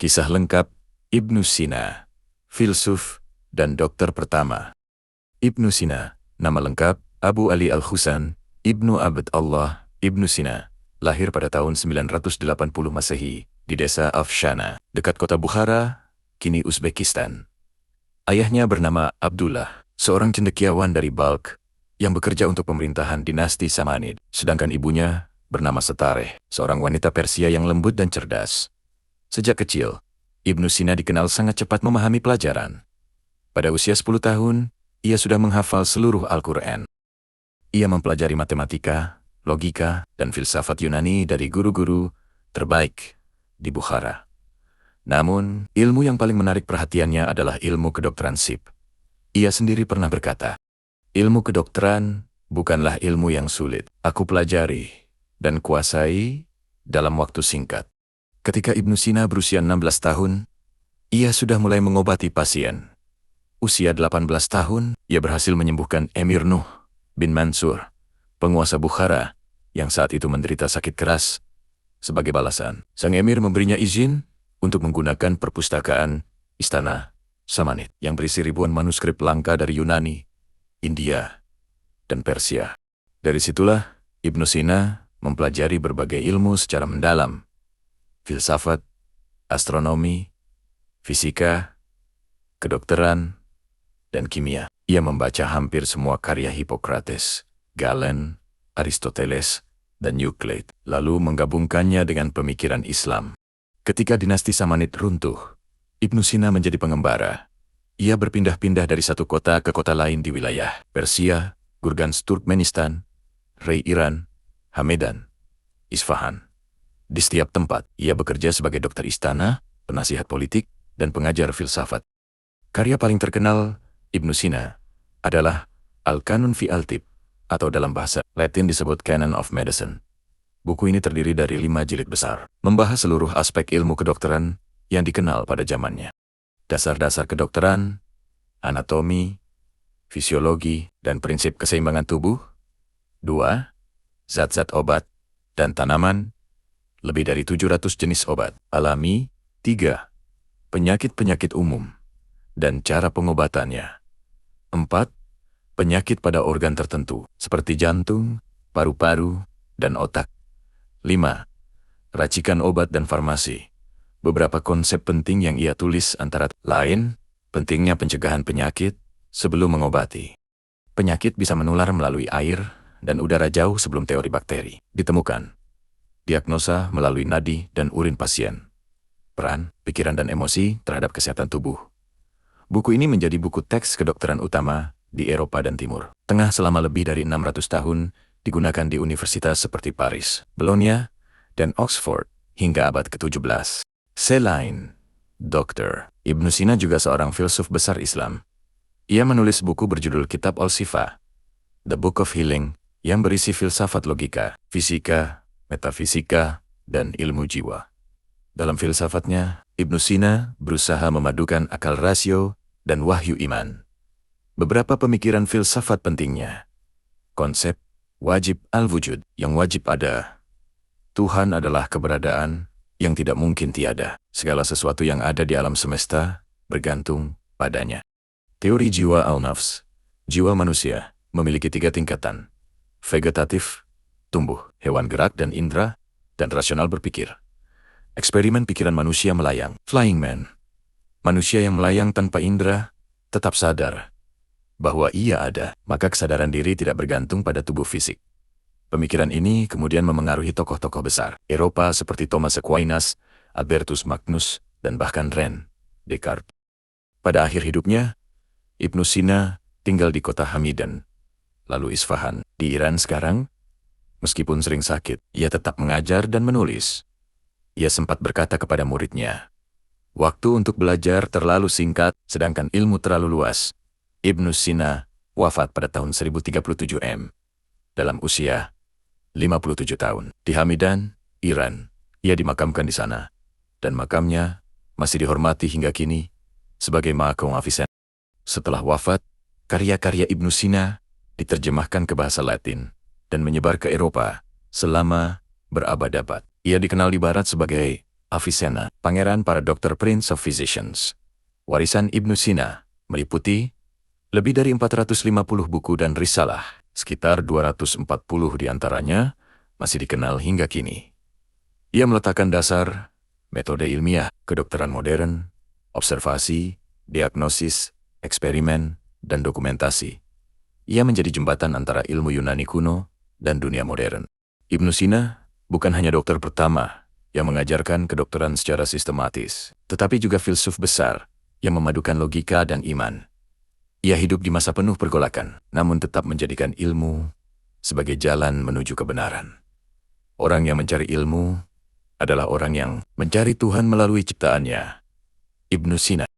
Kisah lengkap Ibnu Sina, filsuf dan dokter pertama. Ibnu Sina, nama lengkap Abu Ali Al-Husain, Ibnu Abd Allah, Ibnu Sina, lahir pada tahun 980 Masehi di desa Afshana, dekat kota Bukhara, kini Uzbekistan. Ayahnya bernama Abdullah, seorang cendekiawan dari Balkh yang bekerja untuk pemerintahan dinasti Samanid, sedangkan ibunya bernama Setareh, seorang wanita Persia yang lembut dan cerdas. Sejak kecil, Ibnu Sina dikenal sangat cepat memahami pelajaran. Pada usia 10 tahun, ia sudah menghafal seluruh Al-Quran. Ia mempelajari matematika, logika, dan filsafat Yunani dari guru-guru terbaik di Bukhara. Namun, ilmu yang paling menarik perhatiannya adalah ilmu kedokteran sip. Ia sendiri pernah berkata, "Ilmu kedokteran bukanlah ilmu yang sulit. Aku pelajari dan kuasai dalam waktu singkat." Ketika Ibnu Sina berusia 16 tahun, ia sudah mulai mengobati pasien. Usia 18 tahun, ia berhasil menyembuhkan Emir Nuh bin Mansur, penguasa Bukhara, yang saat itu menderita sakit keras. Sebagai balasan, sang Emir memberinya izin untuk menggunakan perpustakaan Istana Samanid yang berisi ribuan manuskrip langka dari Yunani, India, dan Persia. Dari situlah Ibnu Sina mempelajari berbagai ilmu secara mendalam: filsafat, astronomi, fisika, kedokteran, dan kimia. Ia membaca hampir semua karya Hippocrates, Galen, Aristoteles, dan Euclid, lalu menggabungkannya dengan pemikiran Islam. Ketika dinasti Samanid runtuh, Ibnu Sina menjadi pengembara. Ia berpindah-pindah dari satu kota ke kota lain di wilayah Persia, Gurgans Turkmenistan, Rey Iran, Hamedan, Isfahan. Di setiap tempat, ia bekerja sebagai dokter istana, penasihat politik, dan pengajar filsafat. Karya paling terkenal Ibnu Sina adalah Al-Qanun fi Al-Tib, atau dalam bahasa Latin disebut Canon of Medicine. Buku ini terdiri dari 5 jilid besar, membahas seluruh aspek ilmu kedokteran yang dikenal pada zamannya. Dasar-dasar kedokteran, anatomi, fisiologi, dan prinsip keseimbangan tubuh. 2. Zat-zat obat dan tanaman. Lebih dari 700 jenis obat alami. 3. Penyakit-penyakit umum dan cara pengobatannya. 4. Penyakit pada organ tertentu, seperti jantung, paru-paru, dan otak. 5. Racikan obat dan farmasi. Beberapa konsep penting yang ia tulis antara lain, pentingnya pencegahan penyakit sebelum mengobati. Penyakit bisa menular melalui air dan udara jauh sebelum teori bakteri ditemukan. Diagnosa melalui nadi dan urin pasien. Peran, pikiran, dan emosi terhadap kesehatan tubuh. Buku ini menjadi buku teks kedokteran utama di Eropa dan Timur Tengah selama lebih dari 600 tahun, digunakan di universitas seperti Paris, Bologna, dan Oxford hingga abad ke-17. Selain dokter, Ibnu Sina juga seorang filsuf besar Islam. Ia menulis buku berjudul Kitab Al-Shifa, The Book of Healing, yang berisi filsafat logika, fisika, metafisika, dan ilmu jiwa. Dalam filsafatnya, Ibnu Sina berusaha memadukan akal rasio dan wahyu iman. Beberapa pemikiran filsafat pentingnya: konsep wajib al-wujud, yang wajib ada. Tuhan adalah keberadaan yang tidak mungkin tiada. Segala sesuatu yang ada di alam semesta bergantung padanya. Teori jiwa al-nafs, jiwa manusia, memiliki 3 tingkatan: vegetatif, tumbuh, hewan gerak dan indera, dan rasional berpikir. Eksperimen pikiran manusia melayang, flying man. Manusia yang melayang tanpa indera tetap sadar bahwa ia ada, maka kesadaran diri tidak bergantung pada tubuh fisik. Pemikiran ini kemudian memengaruhi tokoh-tokoh besar Eropa seperti Thomas Aquinas, Albertus Magnus, dan bahkan René Descartes. Pada akhir hidupnya, Ibnu Sina tinggal di kota Hamidan, lalu Isfahan, di Iran sekarang. Meskipun sering sakit, ia tetap mengajar dan menulis. Ia sempat berkata kepada muridnya, "Waktu untuk belajar terlalu singkat, sedangkan ilmu terlalu luas." Ibnu Sina wafat pada tahun 1037 dalam usia 57 tahun. Di Hamidan, Iran, ia dimakamkan di sana, dan makamnya masih dihormati hingga kini sebagai Maqam Avicenne. Setelah wafat, karya-karya Ibnu Sina diterjemahkan ke bahasa Latin dan menyebar ke Eropa selama berabad-abad. Ia dikenal di Barat sebagai Avicenna, pangeran para dokter, Prince of Physicians. Warisan Ibnu Sina meliputi lebih dari 450 buku dan risalah, sekitar 240 diantaranya masih dikenal hingga kini. Ia meletakkan dasar metode ilmiah kedokteran modern, observasi, diagnosis, eksperimen, dan dokumentasi. Ia menjadi jembatan antara ilmu Yunani kuno dan dunia modern. Ibnu Sina bukan hanya dokter pertama yang mengajarkan kedokteran secara sistematis, tetapi juga filsuf besar yang memadukan logika dan iman. Ia hidup di masa penuh pergolakan, namun tetap menjadikan ilmu sebagai jalan menuju kebenaran. Orang yang mencari ilmu adalah orang yang mencari Tuhan melalui ciptaannya. Ibnu Sina.